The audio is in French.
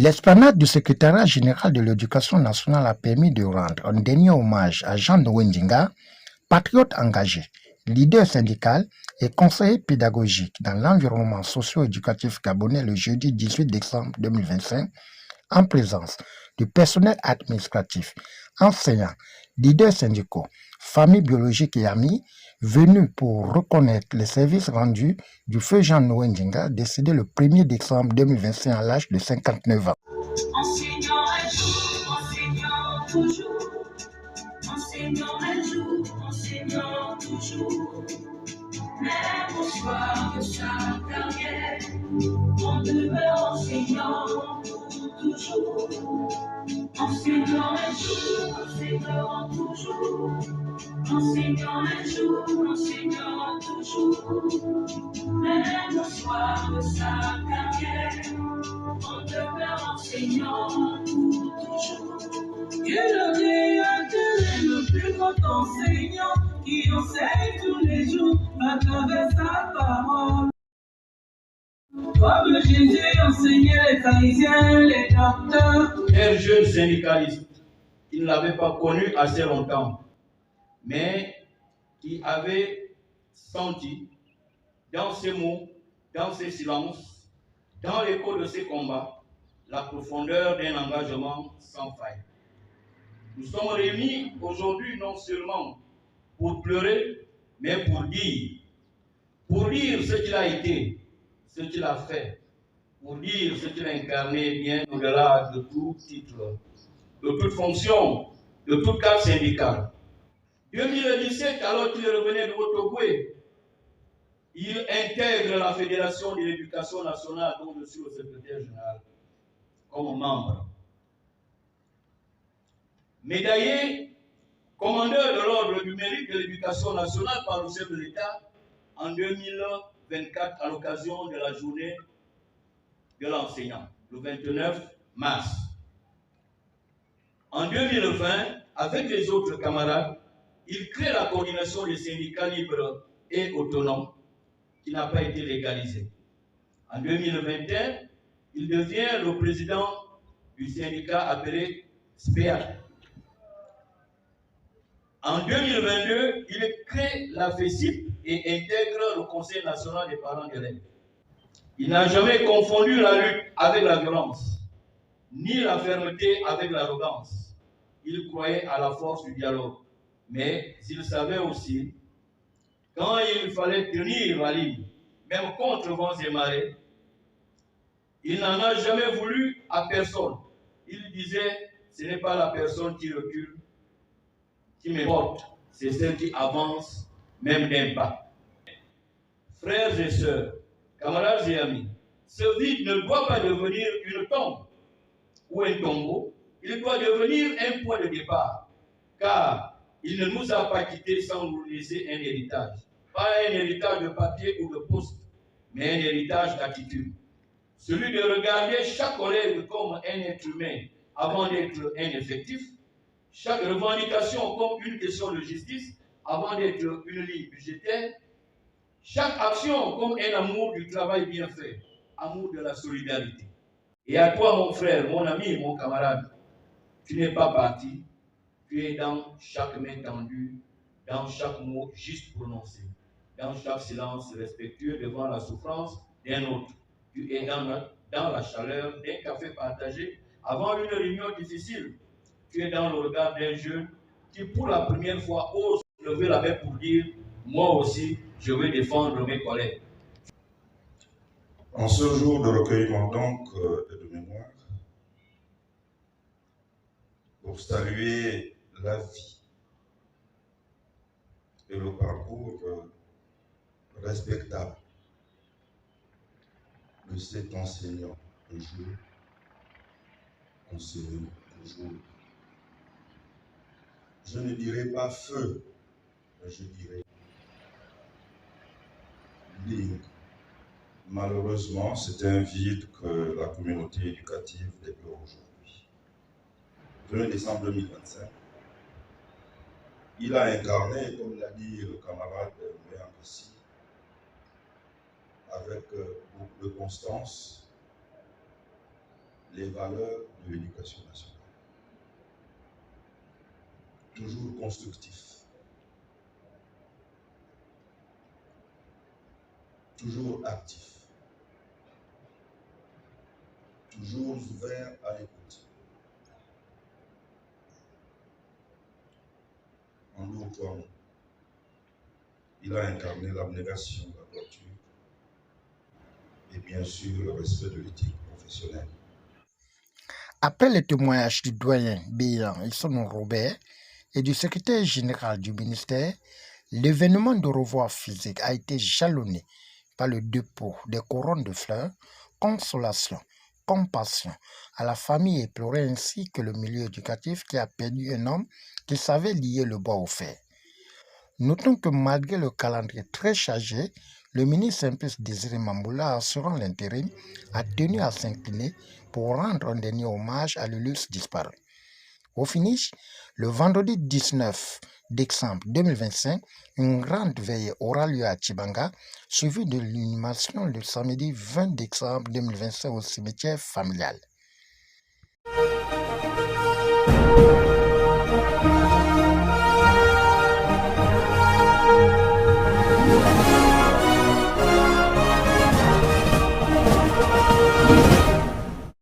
L'esplanade du secrétariat général de l'éducation nationale a permis de rendre un dernier hommage à Jean Nwendinga, patriote engagé, leader syndical et conseiller pédagogique dans l'environnement socio-éducatif gabonais le jeudi 18 décembre 2025, en présence du personnel administratif, enseignants, leaders syndicaux, familles biologiques et amis, venus pour reconnaître les services rendus du feu Jean Nwendinga, décédé le 1er décembre 2025 à l'âge de 59 ans. Enseignant un jour, enseignant toujours. Enseignant un jour, enseignant toujours. Même au soir de sa carrière, on demeure enseignant pour toujours. Enseignant un jour, enseignant toujours. Enseignant un jour, enseignant toujours. Même au soir de sa carrière, on demeure enseignant pour toujours. Que le créateur est le plus grand enseignant qui enseigne tous les jours à travers sa parole. Comme Jésus enseignait les pharisiens, les docteurs. Un jeune syndicaliste qui ne l'avait pas connu assez longtemps, mais qui avait senti dans ses mots, dans ses silences, dans l'écho de ses combats, la profondeur d'un engagement sans faille. Nous sommes réunis aujourd'hui non seulement pour pleurer, mais pour dire ce qu'il a été, ce qu'il a fait, pour dire ce qu'il a incarné bien au-delà de tout titre, de toute fonction, de tout cadre syndical. 2017, alors qu'il revenait de Otogoué, il intègre la Fédération de l'éducation nationale dont je suis le secrétaire général comme membre. Médaillé, commandeur de l'ordre du mérite de l'éducation nationale par le chef de l'État en 2024 à l'occasion de la journée de l'enseignant, le 29 mars. En 2020, avec les autres camarades, il crée la coordination des syndicats libres et autonomes qui n'a pas été légalisée. En 2021, il devient le président du syndicat appelé SPEA. En 2022, il crée la FESIP et intègre le Conseil national des parents d'élèves. Il n'a jamais confondu la lutte avec la violence, ni la fermeté avec l'arrogance. Il croyait à la force du dialogue, mais il savait aussi, quand il fallait tenir la ligne, même contre vents et marées, il n'en a jamais voulu à personne. Il disait, ce n'est pas la personne qui recule qui m'importe, c'est celle qui avance, même d'un pas. Frères et sœurs, camarades et amis, ce vide ne doit pas devenir une tombe ou un tombeau, il doit devenir un point de départ, car il ne nous a pas quittés sans nous laisser un héritage. Pas un héritage de papier ou de poste, mais un héritage d'attitude. Celui de regarder chaque collègue comme un être humain avant d'être un effectif, chaque revendication comme une question de justice avant d'être une ligne budgétaire, chaque action comme un amour du travail bien fait, amour de la solidarité. Et à toi, mon frère, mon ami, mon camarade, tu n'es pas parti, tu es dans chaque main tendue, dans chaque mot juste prononcé, dans chaque silence respectueux devant la souffrance d'un autre. Tu es dans la chaleur d'un café partagé avant une réunion difficile. Tu es dans le regard d'un jeune qui, pour la première fois, ose lever la main pour dire « Moi aussi, je vais défendre mes collègues ». En ce jour de recueillement donc et de mémoire, pour saluer la vie et le parcours respectable de cet enseignant, un jour, enseignant toujours. Je ne dirais pas feu, mais je dirais ligne. Malheureusement, c'est un vide que la communauté éducative déplore aujourd'hui. Le 1er décembre 2025, il a incarné, comme l'a dit le camarade Méambessi, avec beaucoup de constance, les valeurs de l'éducation nationale. Toujours constructif, toujours actif, toujours ouvert à l'écoute. En d'autres termes, il a incarné l'abnégation, la droiture et bien sûr le respect de l'éthique professionnelle. Après le témoignage du doyen Béyan Issonou Robert et du secrétaire général du ministère, l'événement de revoir physique a été jalonné par le dépôt des couronnes de fleurs, consolation, compassion à la famille éplorée ainsi que le milieu éducatif qui a perdu un homme qui savait lier le bois au fer. Notons que malgré le calendrier très chargé, le ministre Simplice Désiré Mamboula, assurant l'intérim, a tenu à s'incliner pour rendre un dernier hommage à l'illustre disparu. Au finish, le vendredi 19 décembre 2025, une grande veillée aura lieu à Tchibanga, suivie de l'inhumation le samedi 20 décembre 2025 au cimetière familial.